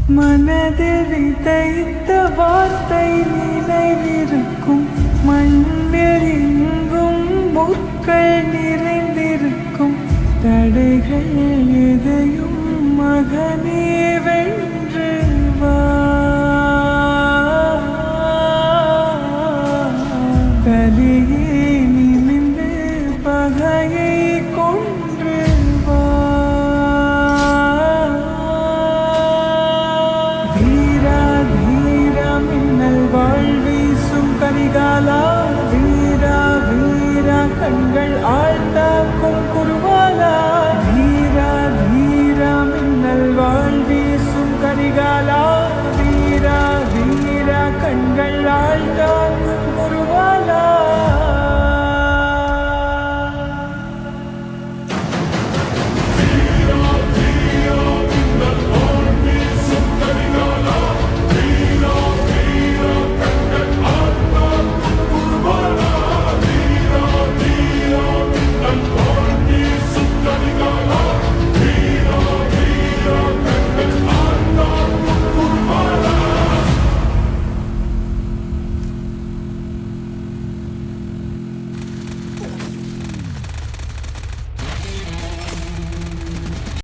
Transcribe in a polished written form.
மனதில் விதைத்த வார்த்தை நினைவிருக்கும். மண்ணில் எங்கும் முற்கள் நிறைந்திருக்கும். தடைகள் எதையும் மகனே வென்று வா. தலையே நிமிர்ந்து பகையை கொன்று வா. வீரா வீரா மின்னல் வாழ்வீசும் கரிகாலா. வீரா வீரா கண்கள் ஆழ்த்தாக்கும் குருவாலா. வீரா வீரா மின்னல் வாழ்வீசும் கரிகாலா. வீரா வீரா கண்கள் ஆழ்த்தா